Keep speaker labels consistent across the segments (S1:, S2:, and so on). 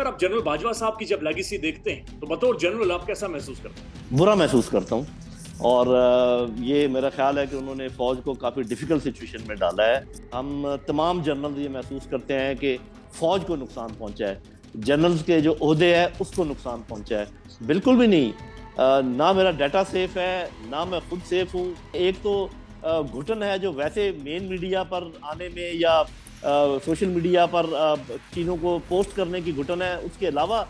S1: Sir, आप general Bajwa साहब की जब लेगेसी देखते हैं तो बतौर जनरल आप कैसा महसूस करते हैं?
S2: बुरा महसूस करता हूँ। और ये मेरा ख्याल है कि उन्होंने फौज को काफ़ी डिफिकल्ट सिचुएशन में डाला है। हम तमाम जनरल ये महसूस करते हैं कि फौज को नुकसान पहुंचा है, जनरल्स के जो ओहदे है उसको नुकसान पहुंचा है। बिल्कुल भी नहीं। ना मेरा डाटा सेफ है, ना मैं खुद सेफ हूँ। एक तो घुटन है जो वैसे मेन मीडिया पर आने में या सोशल मीडिया पर चीज़ों को पोस्ट करने की घुटन है। उसके अलावा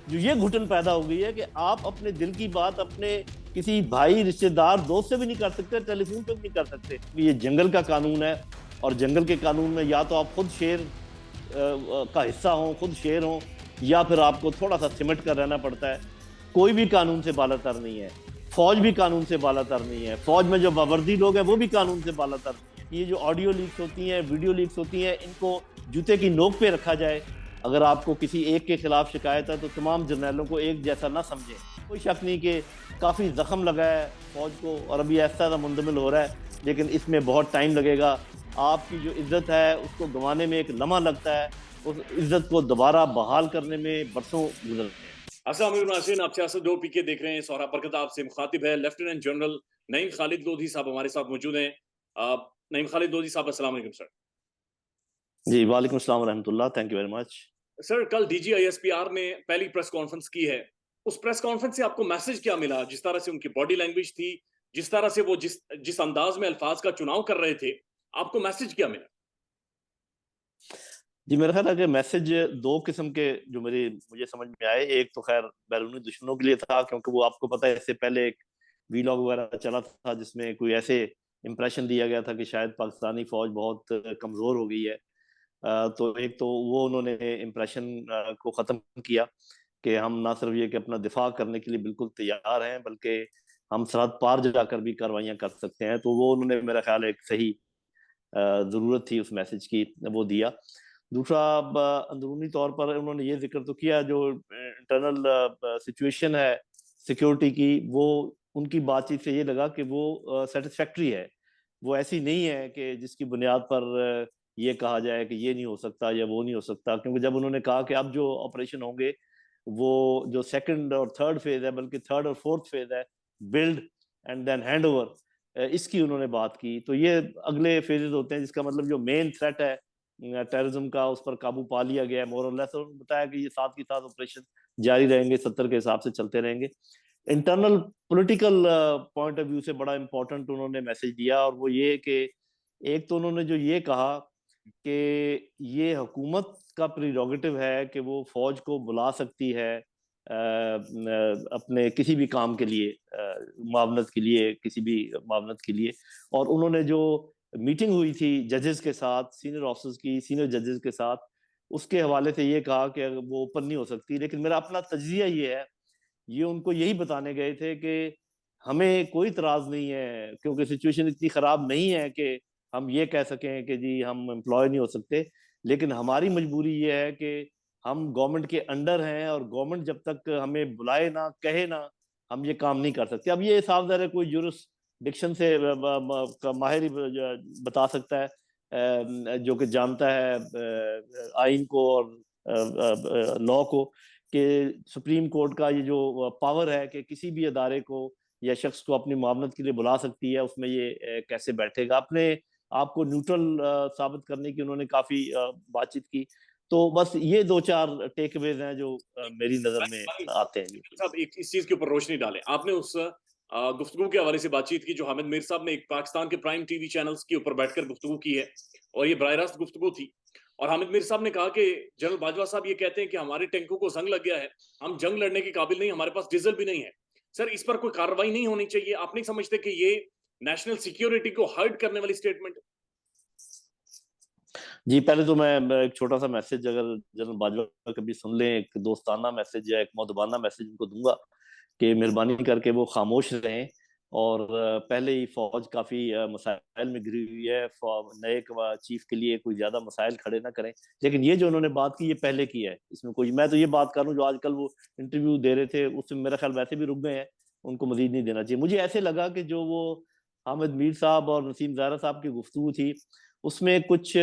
S2: जो ये घुटन पैदा हो गई है कि आप अपने दिल की बात अपने किसी भाई, रिश्तेदार, दोस्त से भी नहीं कर सकते, टेलीफोन पे भी नहीं कर सकते। ये जंगल का कानून है और जंगल के कानून में या तो आप खुद शेर का हिस्सा हो, खुद शेर हो, या फिर आपको थोड़ा सा सिमट कर रहना पड़ता है। कोई भी कानून से बालातर नहीं है। फौज भी कानून से बालातर नहीं है। फौज में जो बावर्दी लोग हैं वो भी कानून से बालातर नहीं है। ये जो ऑडियो लीक्स होती हैं, वीडियो लीक्स होती हैं, इनको जूते की नोक पे रखा जाए। अगर आपको किसी एक के खिलाफ शिकायत है तो तमाम जर्नैलों को एक जैसा ना समझें। कोई शक नहीं कि काफ़ी जख्म लगा है फौज को और अभी ऐसा मुंदमिल हो रहा है, लेकिन इसमें बहुत टाइम लगेगा। आपकी जो इज्जत है उसको गंवाने में एक लम्हा लगता है, उस इज्जत को दोबारा बहाल करने में बरसों गुजरते हैं।
S1: अस्सलाम वालेकुम नाज़रीन, आप सियासत 2 पीके देख रहे हैं। सौरभ बरकत आपसे मुखातिब है। लेफ्टिनेंट जनरल नईम खालिद लोधी साहब हमारे साथ मौजूद हैं। नईम खालिद लोधी साहब, अस्सलाम वालेकुम सर।
S2: जी, वालेकुम अस्सलाम व रहमतुल्लाह। Thank you very much.
S1: Sir, कल डीजीआईएसपीआर ने पहली प्रेस कॉन्फ्रेंस की है। उस प्रेस कॉन्फ्रेंस से आपको मैसेज क्या मिला? जिस तरह से उनकी बॉडी लैंग्वेज थी, जिस तरह से वो जिस जिस अंदाज में अल्फाज का चुनाव कर रहे थे, आपको मैसेज क्या मिला?
S2: जी, मेरा ख्याल है कि मैसेज दो किस्म के जो मुझे समझ में आए। एक तो खैर बैरूनी दुश्मनों के लिए था, क्योंकि वो आपको पता है इससे पहले एक वीलॉग वगैरह चला था जिसमें कोई ऐसे इंप्रेशन दिया गया था कि शायद पाकिस्तानी फौज बहुत कमजोर हो गई है। तो एक तो वो उन्होंने इम्प्रेशन को ख़त्म किया कि हम ना सिर्फ ये कि अपना दिफा करने के लिए बिल्कुल तैयार हैं, बल्कि हम सरहद पार जाकर भी कार्रवाइयाँ कर सकते हैं। तो वो उन्होंने मेरा ख्याल है एक सही ज़रूरत थी उस मैसेज की, वो दिया। दूसरा, अंदरूनी तौर पर उन्होंने ये जिक्र तो किया जो इंटरनल सिचुएशन है सिक्योरिटी की, वो उनकी बातचीत से ये लगा कि वो सेटिस्फैक्ट्री है। वो ऐसी नहीं है कि जिसकी बुनियाद पर ये कहा जाए कि ये नहीं हो सकता या वो नहीं हो सकता। क्योंकि जब उन्होंने कहा कि अब जो ऑपरेशन होंगे वो जो सेकंड और थर्ड फेज है, बल्कि थर्ड और फोर्थ फेज है, build and then hand over, इसकी उन्होंने बात की। तो ये अगले फेजेस होते हैं, जिसका मतलब जो मेन थ्रेट है टेररिज्म का, उस पर काबू पा लिया गया है मोर और लेस। और बताया कि ये साथ के साथ ऑपरेशन जारी रहेंगे, 70 के हिसाब से चलते रहेंगे। Internal political point of view से बड़ा इंपॉर्टेंट उन्होंने मैसेज दिया, और वो ये कि एक तो उन्होंने जो ये कहा कि ये हुकूमत का प्रीरोगेटिव है कि वो फौज को बुला सकती है अपने किसी भी काम के लिए, मुआवनत के लिए, किसी भी मुआवनत के लिए। और उन्होंने जो मीटिंग हुई थी जजेस के साथ, सीनियर ऑफिसर्स की, सीनियर जजेस के साथ, उसके हवाले से ये कहा कि वो ओपन नहीं हो सकती। लेकिन मेरा अपना तज्जिया ये है, ये उनको यही बताने गए थे कि हमें कोई इतराज नहीं है, क्योंकि सिचुएशन इतनी खराब नहीं है कि हम ये कह सकें कि जी हम एम्प्लॉय नहीं हो सकते। लेकिन हमारी मजबूरी ये है कि हम गवर्नमेंट के अंडर हैं, और गवर्नमेंट जब तक हमें बुलाए ना, कहे ना, हम ये काम नहीं कर सकते। अब ये साफ ज़ाहिर है कोई जुरिस्डिक्शन से माहिर ही बता सकता है, जो कि जानता है आइन को और लॉ को, कि सुप्रीम कोर्ट का ये जो पावर है कि किसी भी अदारे को या शख्स को अपनी मामलत के लिए बुला सकती है, उसमें ये कैसे बैठेगा। अपने आपको न्यूट्रल साबित करने की उन्होंने काफी बातचीत की। तो बस ये दो चार टेक अवेज हैं जो मेरी नजर में आते हैं। जी
S1: साहब, एक इस चीज के ऊपर रोशनी डालें। आपने उस गुफ्तगू के हवाले से बातचीत की जो हामिद मीर साहब ने एक पाकिस्तान के प्राइम टीवी चैनल्स के ऊपर बैठकर गुफ्तगू की है, और ये बराह रास्त गुफ्तगू थी। और हामिद मीर साहब ने कहा कि जनरल बाजवा साहब ये कहते हैं कि हमारे टैंकों को जंग लग गया है, हम जंग लड़ने के काबिल नहीं, हमारे पास डीजल भी नहीं है। सर, इस पर कोई कार्रवाई नहीं होनी चाहिए? आप नहीं समझते कि ये नेशनल सिक्योरिटी को हर्ट करने वाली स्टेटमेंट?
S2: जी, पहले तो मैं एक छोटा सा मैसेज, अगर जनरल बाजवा कभी सुन लें, एक दोस्ताना मैसेज या एक मौदबाना मैसेज उनको दूंगा कि मेहरबानी करके वो खामोश रहें। और पहले ही फौज काफी मसाइल में घिरी हुई है। नए चीफ के लिए कोई ज्यादा मसाइल खड़े ना करें। लेकिन ये जो उन्होंने बात की, ये पहले की है, इसमें कोई, मैं तो ये बात करूं जो आजकल वो इंटरव्यू दे रहे थे उसमें मेरा ख्याल वैसे भी रुक गए हैं, उनको मजीद नहीं देना चाहिए। मुझे ऐसे लगा कि जो वो हामिद मीर साहब और नसीम ज़ारा साहब की गुफ्तगू थी, उसमें कुछ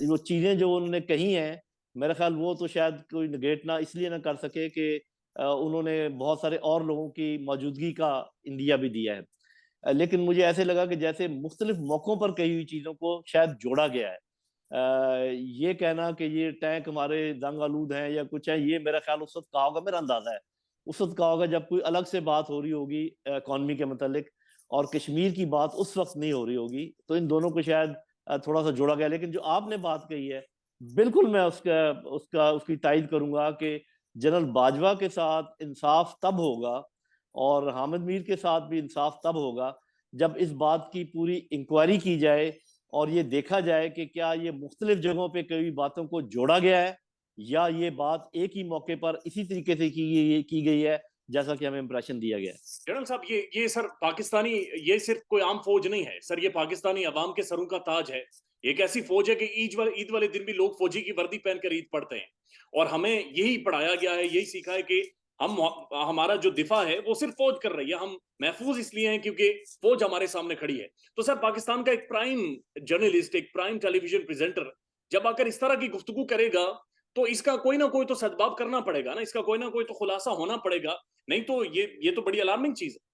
S2: वो चीजें जो उन्होंने कही हैं मेरा ख्याल वो तो शायद कोई निगेट ना इसलिए ना कर सके कि उन्होंने बहुत सारे और लोगों की मौजूदगी का इंदिया भी दिया है। लेकिन मुझे ऐसे लगा कि जैसे मुख्तलिफ मौकों पर कही हुई चीज़ों को शायद जोड़ा गया है। ये कहना कि ये टैंक हमारे जंग आलूद हैं या कुछ है, ये मेरा ख्याल उस वक्त कहा होगा, मेरा अंदाजा है उस वक्त कहा होगा जब कोई अलग से बात हो रही होगी इकॉनमी के मतलब, और कश्मीर की बात उस वक्त नहीं हो रही होगी, तो इन दोनों को शायद थोड़ा सा जोड़ा गया। लेकिन जो आपने बात कही है, बिल्कुल मैं उसका उसका उसकी तायद करूंगा कि जनरल बाजवा के साथ इंसाफ तब होगा और हामिद मीर के साथ भी इंसाफ तब होगा जब इस बात की पूरी इंक्वायरी की जाए और ये देखा जाए कि क्या ये मुख्तलिफ जगहों पे कई बातों को जोड़ा गया है या ये बात एक ही मौके पर इसी तरीके से की गई है जैसा कि हमें इंप्रेशन दिया गया है।
S1: जनरल साहब, ये सर पाकिस्तानी, ये सिर्फ कोई आम फौज नहीं है सर, ये पाकिस्तानी अवाम के सरों का ताज है। एक ऐसी फौज है कि ईद वाले दिन भी लोग फौजी की वर्दी पहनकर ईद पढ़ते हैं। और हमें यही पढ़ाया गया है, यही सीखा है कि हम हमारा जो दिफा है वो सिर्फ फौज कर रही है। हम महफूज इसलिए हैं क्योंकि फौज हमारे सामने खड़ी है। तो सर, पाकिस्तान का एक प्राइम जर्नलिस्ट, एक प्राइम टेलीविजन प्रेजेंटर जब आकर इस तरह की गुफ्तगू करेगा, तो इसका कोई ना कोई तो सदबाब करना पड़ेगा ना, इसका कोई ना कोई तो खुलासा होना पड़ेगा। नहीं तो ये तो बड़ी अलार्मिंग चीज है।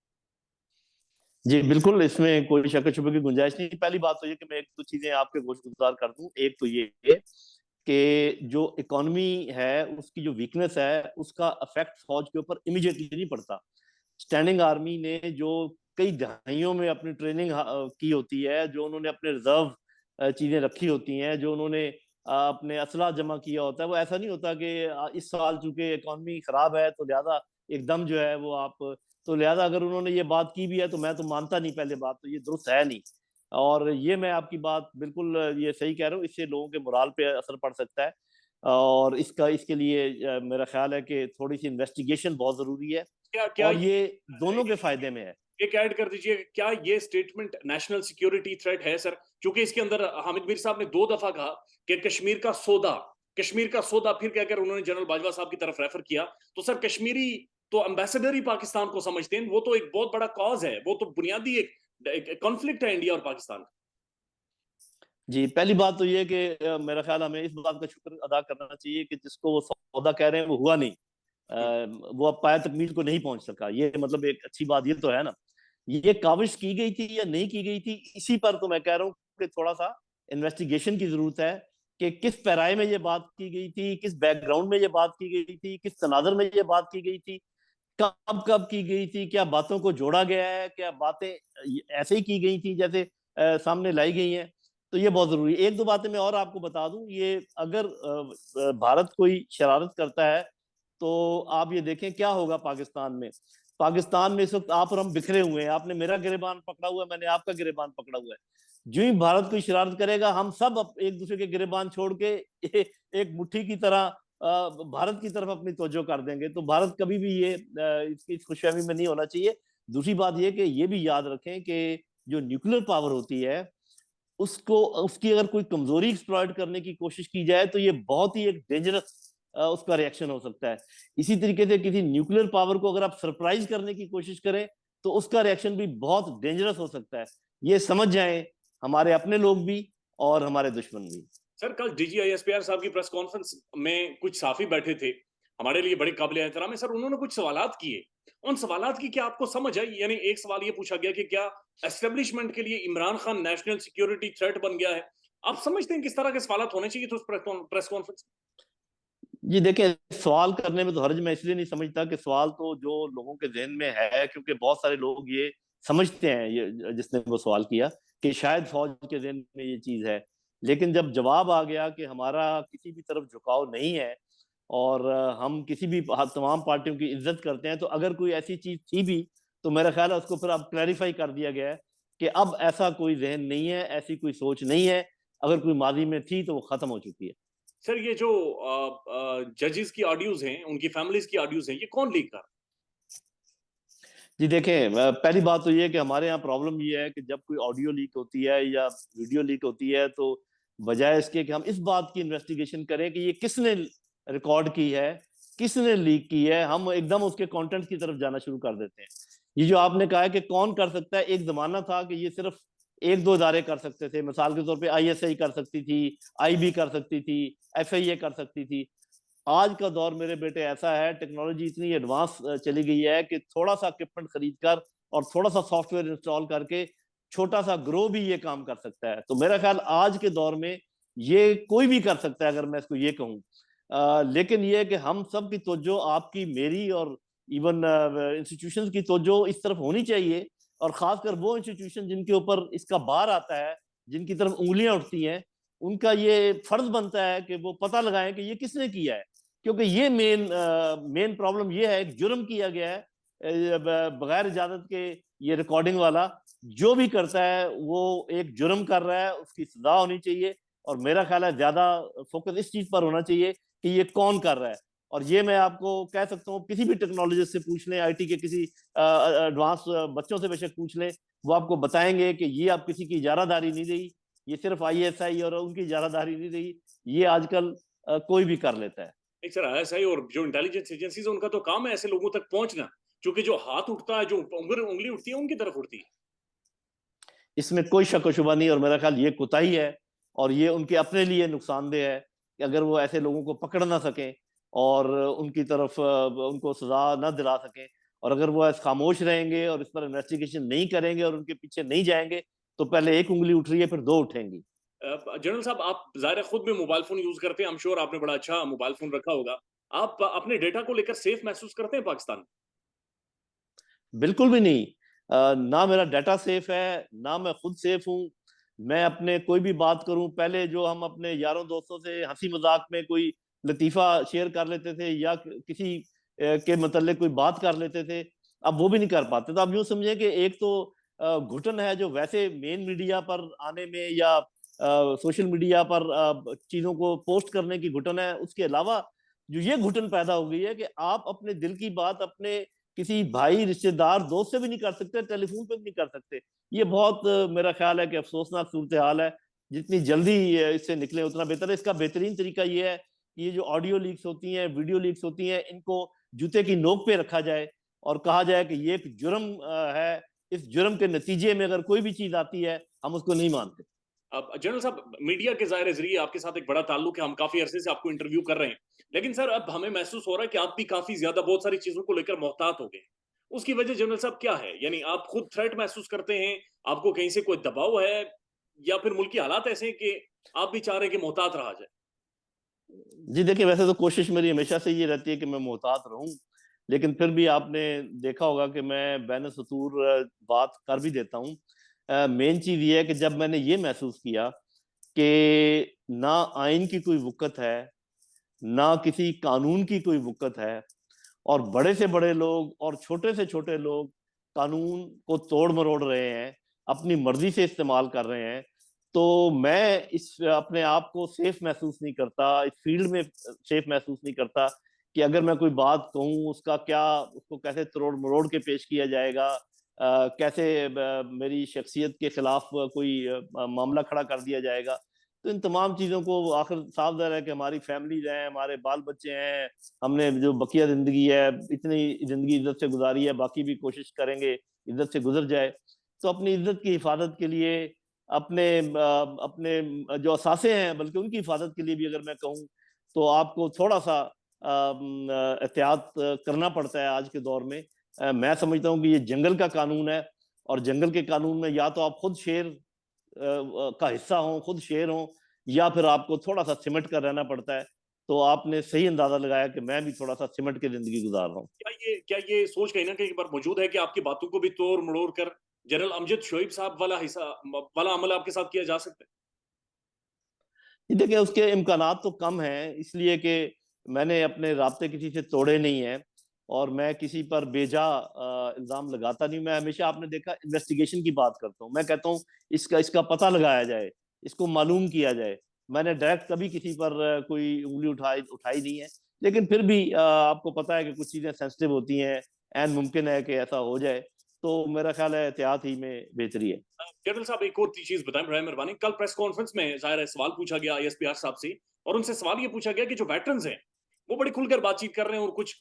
S2: जी बिल्कुल, इसमें कोई शक शुबे की गुंजाइश नहीं। पहली बात तो ये कि मैं एक दो चीजें आपके गुजार कर दूं। एक तो ये कि जो इकोनॉमी है उसकी जो वीकनेस है उसका इफेक्ट फौज के ऊपर इमीडिएटली नहीं पड़ता। स्टैंडिंग आर्मी ने जो कई दहाइयों में अपनी ट्रेनिंग की होती है, जो उन्होंने अपने रिजर्व चीजें रखी होती हैं, जो उन्होंने अपने असला जमा किया होता है, वो ऐसा नहीं होता कि इस साल चूंकि इकोनॉमी खराब है तो लिहाजा एकदम जो है वो आप, तो लिहाजा अगर उन्होंने ये बात की भी है तो मैं तो मानता नहीं, पहले बात तो ये दुरुस्त है नहीं। और ये मैं आपकी बात बिल्कुल ये सही कह रहा हूँ, इससे लोगों के मोराल पे असर पड़ सकता है। और इसके लिए मेरा ख्याल है कि थोड़ी सी इन्वेस्टिगेशन बहुत जरूरी है
S1: क्या क्या
S2: और ये दोनों के फायदे में है।
S1: एक ऐड कर दीजिए, क्या ये स्टेटमेंट नेशनल सिक्योरिटी थ्रेट है सर? क्योंकि इसके अंदर हामिद मीर साहब ने 2 दफा कहा कि कश्मीर का सौदा फिर कहकर उन्होंने जनरल बाजवा साहब की तरफ रेफर किया। तो सर, कश्मीरी तो एम्बेसडर ही पाकिस्तान को समझते हैं, वो तो एक बहुत बड़ा कॉज है, वो तो बुनियादी एक कॉन्फ्लिक्ट है इंडिया और पाकिस्तान का।
S2: जी, पहली बात तो ये कि मेरा ख्याल हमें इस बात का शुक्र अदा करना चाहिए कि जिसको वो सौदा कह रहे हैं वो हुआ नहीं। वो अब पाया तकमील को नहीं पहुंच सका, ये मतलब एक अच्छी बात ये तो है ना। ये काविश की गई थी या नहीं की गई थी, इसी पर तो मैं कह रहा हूँ कि थोड़ा सा इन्वेस्टिगेशन की जरूरत है कि किस पैराए में ये बात की गई थी, किस बैकग्राउंड में ये बात की गई थी, किस तनाजर में ये बात की गई थी, कब कब की गई थी, क्या बातों को जोड़ा गया है, क्या बातें ऐसे ही की गई थी जैसे सामने लाई गई हैं। तो ये बहुत जरूरी है। एक दो बातें मैं और आपको बता दूं, ये अगर भारत कोई शरारत करता है तो आप ये देखें क्या होगा पाकिस्तान में। पाकिस्तान में इस वक्त आप और हम बिखरे हुए हैं, आपने मेरा गिरेबान पकड़ा हुआ है, मैंने आपका गिरेबान पकड़ा हुआ है। जो ही भारत कोई शरारत करेगा हम सब एक दूसरे के गिरेबान छोड़ के एक मुट्ठी की तरह भारत की तरफ अपनी तवज्जो कर देंगे। तो भारत कभी भी ये इसकी खुशफहमी में नहीं होना चाहिए। दूसरी बात ये कि ये भी याद रखें कि जो न्यूक्लियर पावर होती है उसको, उसकी अगर कोई कमजोरी एक्सप्लॉइट करने की कोशिश की जाए तो ये बहुत ही एक डेंजरस उसका रिएक्शन हो सकता है। इसी तरीके से किसी न्यूक्लियर पावर को अगर आप सरप्राइज करने की कोशिश करें तो उसका रिएक्शन भी बहुत डेंजरस हो सकता है। ये समझ जाएं हमारे अपने लोग भी और हमारे दुश्मन भी।
S1: सर, कल DGISPR साहब की प्रेस कॉन्फ्रेंस में कुछ साफी बैठे थे, हमारे लिए बड़े काबिल एहतराम है सर। उन्होंने कुछ सवालात किए, उन सवालात की क्या आपको समझ आई? यानी एक सवाल ये पूछा गया कि क्या एस्टेब्लिशमेंट के लिए Imran Khan national security threat बन गया है? आप समझते हैं किस तरह के सवालात होने चाहिए थे उस प्रेस कॉन्फ्रेंस?
S2: जी देखिए, सवाल करने में तो हर्ज मैं इसलिए नहीं समझता कि सवाल तो जो लोगों के जहन में है, क्योंकि बहुत सारे लोग ये समझते हैं, ये जिसने वो सवाल किया, कि शायद फौज के जहन में ये चीज है। लेकिन जब जवाब आ गया कि हमारा किसी भी तरफ झुकाव नहीं है और हम किसी भी तमाम पार्टियों की इज्जत करते हैं, तो अगर कोई ऐसी चीज थी भी तो मेरा ख्याल है उसको फिर अब क्लैरिफाई कर दिया गया है कि अब ऐसा कोई जहन नहीं है, ऐसी कोई सोच नहीं है। अगर कोई माजी में थी तो वो खत्म हो चुकी है।
S1: सर, ये जो जजेस की ऑडियोज हैं, उनकी फैमिलीज की ऑडियोज हैं, ये कौन लीक कर रहा
S2: जी देखें, पहली बात तो ये है कि हमारे यहाँ प्रॉब्लम ये है कि जब कोई ऑडियो लीक होती है या वीडियो लीक होती है तो बजाय इसके कि हम इस बात की इन्वेस्टिगेशन करें कि ये किसने रिकॉर्ड की है, किसने लीक की है, हम एकदम उसके कंटेंट की तरफ जाना शुरू कर देते हैं। ये जो आपने कहा है कि कौन कर सकता है, एक जमाना था कि ये सिर्फ एक दो इदारे कर सकते थे। मिसाल के तौर पे आईएसआई कर सकती थी, आईबी कर सकती थी, एफआईए कर सकती थी। आज का दौर मेरे बेटे ऐसा है, टेक्नोलॉजी इतनी एडवांस चली गई है कि थोड़ा सा इक्विपमेंट खरीद कर और थोड़ा सा सॉफ्टवेयर इंस्टॉल करके छोटा सा ग्रो भी ये काम कर सकता है। तो मेरा ख्याल आज के दौर में ये कोई भी कर सकता है, अगर मैं इसको ये कहूँ। लेकिन ये है कि हम सब की तवज्जो, आपकी मेरी और इवन इंस्टीट्यूशंस की तवज्जो इस तरफ होनी चाहिए, और खासकर वो इंस्टीट्यूशन जिनके ऊपर इसका बार आता है, जिनकी तरफ उंगलियां उठती हैं, उनका ये फर्ज बनता है कि वो पता लगाएं कि ये किसने किया है। क्योंकि ये मेन प्रॉब्लम ये है, एक जुर्म किया गया है बगैर इजाजत के। ये रिकॉर्डिंग वाला जो भी करता है वो एक जुर्म कर रहा है, उसकी सजा होनी चाहिए। और मेरा ख्याल है ज्यादा फोकस इस चीज पर होना चाहिए कि ये कौन कर रहा है। और ये मैं आपको कह सकता हूँ, किसी भी टेक्नोलॉजिस्ट से पूछ लें, आईटी के किसी एडवांस बच्चों से बेशक पूछ लें, वो आपको बताएंगे कि ये आप किसी की इजारादारी नहीं रही, ये सिर्फ आईएसआई और उनकी इजारादारी नहीं रही, ये आजकल कोई भी कर लेता है।
S1: एक सर आईएसआई और जो इंटेलिजेंस एजेंसीज उनका तो काम है ऐसे लोगों तक पहुंचना, क्योंकि जो हाथ उठता है, जो उंगली उठती है, उनकी तरफ उठती है।
S2: इसमें कोई शक व शुबा नहीं, और मेरा ख्याल ये कोताही है, और ये उनके अपने लिए नुकसानदेह है कि अगर वो ऐसे लोगों को पकड़ ना सकें और उनकी तरफ उनको सजा ना दिला सकें, और अगर वो खामोश रहेंगे और इस पर इन्वेस्टिगेशन नहीं करेंगे और उनके पीछे नहीं जाएंगे, तो पहले एक उंगली उठ रही है, फिर दो उठेंगी।
S1: जनरल साहब, आप ज़ाहिर है खुद भी मोबाइल फ़ोन यूज़ करते हैं, आई एम श्योर आपने बड़ा अच्छा मोबाइल फ़ोन रखा होगा। आप अपने डेटा को लेकर सेफ महसूस करते हैं पाकिस्तान में?
S2: बिल्कुल भी नहीं। ना मेरा डाटा सेफ है, ना मैं खुद सेफ हूँ। मैं अपने कोई भी बात करूं, पहले जो हम अपने यारों दोस्तों से हंसी मजाक में कोई लतीफा शेयर कर लेते थे या किसी के मतलब कोई बात कर लेते थे, अब वो भी नहीं कर पाते। तो आप यूं समझें कि एक तो घुटन है जो वैसे मेन मीडिया पर आने में या सोशल मीडिया पर चीजों को पोस्ट करने की घुटन है, उसके अलावा जो ये घुटन पैदा हो गई है कि आप अपने दिल की बात अपने किसी भाई रिश्तेदार दोस्त से भी नहीं कर सकते, टेलीफोन पे भी नहीं कर सकते। ये बहुत मेरा ख्याल है कि अफसोसनाक सूरत हाल है। जितनी जल्दी इससे निकले उतना बेहतर है। इसका बेहतरीन तरीका ये है कि ये जो ऑडियो लीक्स होती हैं, वीडियो लीक्स होती हैं, इनको जूते की नोक पे रखा जाए और कहा जाए कि ये एक जुर्म है। इस जुर्म के नतीजे में अगर कोई भी चीज आती है, हम उसको नहीं मानते।
S1: अब जनरल साहब, मीडिया के ज़ाहिर ज़रिए आपके साथ एक बड़ा ताल्लुक है, हम काफ़ी अरसे से आपको इंटरव्यू कर रहे हैं। लेकिन सर, अब हमें महसूस हो रहा है कि आप भी काफ़ी ज़्यादा बहुत सारी चीज़ों को लेकर मोहतात हो गए हैं। उसकी वजह जनरल साहब क्या है? यानी आप खुद थ्रेट महसूस करते हैं, आपको कहीं से कोई दबाव है, या फिर मुल्की हालात ऐसे हैं कि आप भी चाह रहे हैं कि मोहतात रहा जाए?
S2: जी देखिए, वैसे तो कोशिश मेरी हमेशा से ये रहती है कि मैं मोहतात रहूं, लेकिन फिर भी आपने देखा होगा कि मैं बैन सतूर बात कर भी देता हूँ। मेन चीज ये है कि जब मैंने ये महसूस किया कि ना आइन की कोई वुकत है, ना किसी कानून की कोई वुकत है, और बड़े से बड़े लोग और छोटे से छोटे लोग कानून को तोड़ मरोड़ रहे हैं, अपनी मर्जी से इस्तेमाल कर रहे हैं, तो मैं इस अपने आप को सेफ महसूस नहीं करता, इस फील्ड में सेफ महसूस नहीं करता कि अगर मैं कोई बात कहूँ उसका क्या, उसको कैसे तोड़ मरोड़ के पेश किया जाएगा, कैसे मेरी शख्सियत के खिलाफ कोई मामला खड़ा कर दिया जाएगा। तो इन तमाम चीज़ों को आखिर साफ ज़ाहिर है कि हमारी फैमिलीज हैं, हमारे बाल बच्चे हैं, हमने जो बकिया ज़िंदगी है, इतनी ज़िंदगी इज्जत से गुजारी है, बाकी भी कोशिश करेंगे इज्जत से गुजर जाए। तो अपनी इज्जत की हिफाजत के लिए, अपने अपने जो असासे हैं, बल्कि उनकी हिफाजत के लिए भी अगर मैं कहूँ, तो आपको थोड़ा सा एहतियात करना पड़ता है आज के दौर में। मैं समझता हूँ कि ये जंगल का कानून है, और जंगल के कानून में या तो आप खुद शेर का हिस्सा हो, खुद शेर हो, या फिर आपको थोड़ा सा सिमट कर रहना पड़ता है। तो आपने सही अंदाजा लगाया कि मैं भी थोड़ा सा सिमट के जिंदगी गुजार रहा हूँ।
S1: क्या ये सोच कहीं न कहीं पर मौजूद है कि आपकी बातों को भी तोड़-मरोड़ कर जनरल अमजद शोएब साहब वाला वाला अमल आपके साथ किया जा सकता है?
S2: ये देखिए, उसके इम्कानात तो कम हैं, इसलिए कि मैंने अपने राब्ते किसी से तोड़े नहीं हैं, और मैं किसी पर बेजा इल्ज़ाम लगाता नहीं। मैं हमेशा, आपने देखा, इन्वेस्टिगेशन की बात करता हूँ। मैं कहता हूँ इसका इसका पता लगाया जाए, इसको मालूम किया जाए। मैंने डायरेक्ट कभी किसी पर कोई उँगली उठाई उठाई नहीं है। लेकिन फिर भी आपको पता है कि कुछ चीज़ें सेंसिटिव होती हैं, ऐन मुमकिन है कि ऐसा हो जाए। तो मेरा ख्याल है एहतियात ही में बेहतरी है।
S1: जनरल साहब, एक और चीज़ बताएँ बराए मेहरबानी। कल प्रेस कॉन्फ्रेंस में ज़ाहिर है सवाल पूछा गया आईएसपीआर साहब से, और उनसे सवाल ये पूछा गया कि जो वेटरन्स हैं, वो बड़ी खुलकर बातचीत कर रहे हैं और कुछ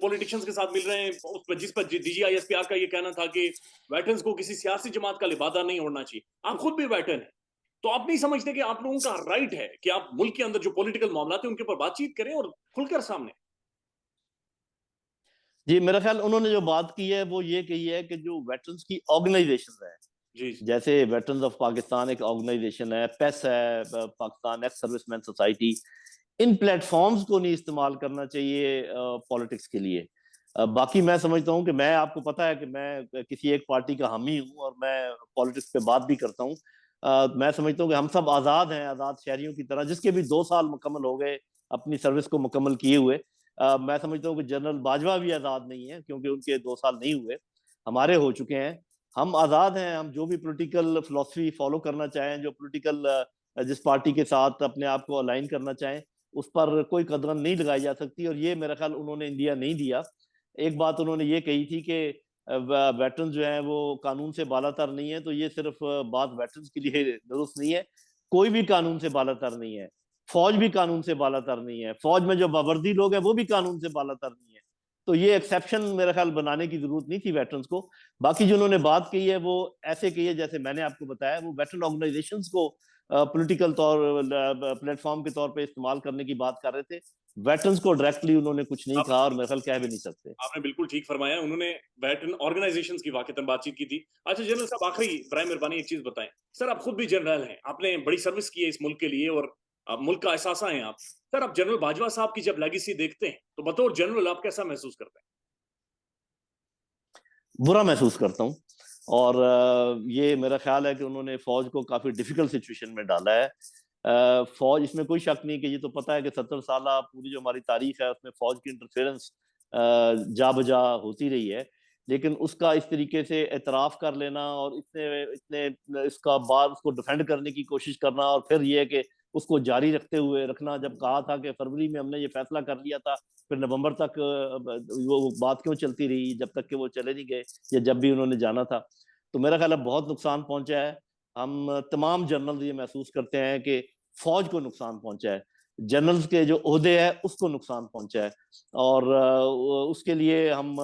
S1: पॉलिटिशियंस के साथ मिल रहे हैं उस पर, जिस पर डीजीआईएसपीआर का ये कहना था कि वेटरन्स को किसी सियासी जमात का लिबादा नहीं ओढ़ना चाहिए। आप खुद भी वेटरन हैं, तो आप नहीं समझते कि आप लोगों का राइट है कि आप मुल्क के अंदर जो पॉलिटिकल मामला है उनके ऊपर बातचीत करें और खुलकर सामने?
S2: जी, मेरा ख्याल उन्होंने जो बात की है वो ये कही है कि जो वेटरन्स की ऑर्गेनाइजेशन है,
S1: जी जी।
S2: जैसे वेटरन्स ऑफ पाकिस्तान एक ऑर्गेनाइजेशन है, पेस है, पाकिस्तान एक्स सर्विसमैन सोसाइटी, इन प्लेटफॉर्म्स को नहीं इस्तेमाल करना चाहिए पॉलिटिक्स के लिए। बाकी मैं समझता हूँ कि मैं, आपको पता है कि मैं किसी एक पार्टी का हामी हूँ और मैं पॉलिटिक्स पे बात भी करता हूँ। मैं समझता हूँ कि हम सब आज़ाद हैं, आज़ाद शहरियों की तरह, जिसके भी 2 साल मुकम्मल हो गए अपनी सर्विस को मुकम्मल किए हुए। मैं समझता हूँ कि जनरल बाजवा भी आज़ाद नहीं है, क्योंकि उनके 2 साल नहीं हुए, हमारे हो चुके हैं। हम आज़ाद हैं, हम जो भी पॉलिटिकल फिलॉसफी फॉलो करना चाहें, जो पॉलिटिकल जिस पार्टी के साथ अपने आप को अलाइन करना चाहें, उस पर कोई कदम नहीं लगाई जा सकती, और ये मेरा ख्याल उन्होंने इंडिया नहीं दिया। एक बात उन्होंने ये कही थी कि वेटरन जो है वो कानून से बालातर नहीं है, तो ये सिर्फ बात वेटरन्स के लिए दुरुस्त नहीं है। कोई भी कानून से बालातर नहीं है, फौज भी कानून से बालातर नहीं है, फौज में जो बावर्दी लोग हैं वो भी कानून से बालातर नहीं है। तो ये एक्सेप्शन मेरा ख्याल बनाने की जरूरत नहीं थी वेटरन्स को। बाकी जो उन्होंने बात कही है वो ऐसे कही है जैसे मैंने आपको बताया, वो वेटरन ऑर्गेनाइजेशंस को पॉलिटिकल तौर प्लेटफॉर्म के तौर पे इस्तेमाल करने की बात कर रहे थे। वेटरन्स को डायरेक्टली उन्होंने कुछ नहीं कहा, और मेरे ख्याल कह भी नहीं सकते।
S1: आपने बिल्कुल ठीक फरमाया, उन्होंने वेटरन ऑर्गेनाइजेशंस की वाकईतन बातचीत की थी। अच्छा जनरल साहब, आखिरी बराए मेहरबानी एक चीज़ बताएँ। सर आप खुद भी जनरल हैं, आपने बड़ी सर्विस की है इस मुल्क के लिए और मुल्क का एहसासा हैं आप। सर आप जनरल बाजवा साहब की जब लेगेसी देखते हैं, तो बतौर जनरल आप कैसा महसूस करते हैं?
S2: बुरा महसूस करता हूँ, और ये मेरा ख्याल है कि उन्होंने फौज को काफी डिफिकल्ट सिचुएशन में डाला है। फौज, इसमें कोई शक नहीं कि ये तो पता है कि 70 साल पूरी जो हमारी तारीख है उसमें फौज की इंटरफेरेंस जा बजा होती रही है, लेकिन उसका इस तरीके से एतराफ कर लेना और इतने इतने इसका बार उसको डिफेंड करने की कोशिश करना, और फिर ये है कि उसको जारी रखते हुए रखना, जब कहा था कि फरवरी में हमने ये फैसला कर लिया था, फिर नवंबर तक वो बात क्यों चलती रही जब तक कि वो चले नहीं गए, या जब भी उन्होंने जाना था। तो मेरा ख्याल है बहुत नुकसान पहुंचा है। हम तमाम जनरल ये महसूस करते हैं कि फौज को नुकसान पहुंचा है, जनरल्स के जो ओहदे है उसको नुकसान पहुंचा है, और उसके लिए हम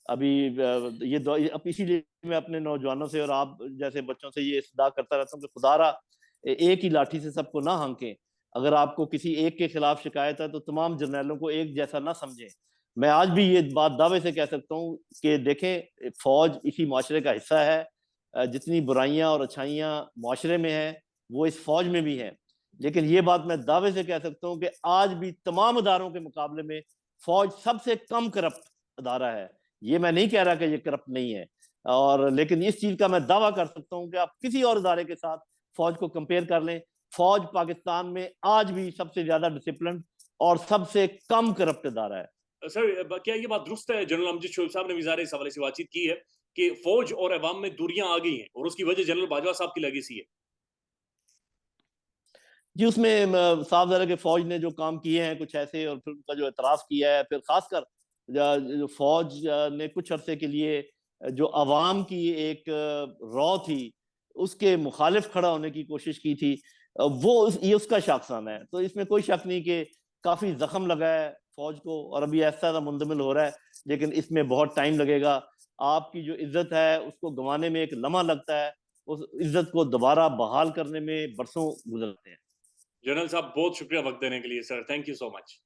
S2: अभी अब इसीलिए मैं अपने नौजवानों से और आप जैसे बच्चों से ये सदा करता रहता हूँ कि खुदारा एक ही लाठी से सबको ना हांके। अगर आपको किसी एक के खिलाफ शिकायत है तो तमाम जर्नैलों को एक जैसा ना समझें। मैं आज भी ये बात दावे से कह सकता हूँ कि देखें, फौज इसी माशरे का हिस्सा है। जितनी बुराइयां और अच्छाइयां माशरे में हैं वो इस फौज में भी हैं, लेकिन ये बात मैं दावे से कह सकता हूँ कि आज भी तमाम अदारों के मुकाबले में फौज सबसे कम करप्ट अदारा है। ये मैं नहीं कह रहा कि ये करप्ट नहीं है, और लेकिन इस चीज का मैं दावा कर सकता हूँ कि आप किसी और अदारे के साथ फौज को कंपेयर कर लें, फौज पाकिस्तान में आज भी सबसे ज्यादा डिसिप्लिन और सबसे कम करप्ट अदारा है।
S1: सर क्या ये बात दुरुस्त है, जनरल अमजद शोएब साहब ने भी ज़ाहिर है इस हवाले से बातचीत की है कि फौज और अवाम में दूरियां आ गई हैं और उसकी वजह जनरल बाजवा साहब की लेगेसी है?
S2: जी, उसमें साफ ज़ाहिर है कि फौज ने जो काम किए हैं कुछ ऐसे, और फिर उनका जो एतराफ़ किया है, फिर खासकर जो फौज ने कुछ अरसे के लिए जो अवाम की एक रॉ थी उसके मुखालिफ खड़ा होने की कोशिश की थी, ये उसका शाखसाना है। तो इसमें कोई शक नहीं कि काफ़ी जख्म लगा है फौज को, और अभी ऐसा मुंदमिल हो रहा है, लेकिन इसमें बहुत टाइम लगेगा। आपकी जो इज्जत है उसको गंवाने में एक लम्हा लगता है, उस इज्जत को दोबारा बहाल करने में बरसों गुजरते हैं।
S1: जनरल साहब बहुत शुक्रिया वक्त देने के लिए sir, thank you so much.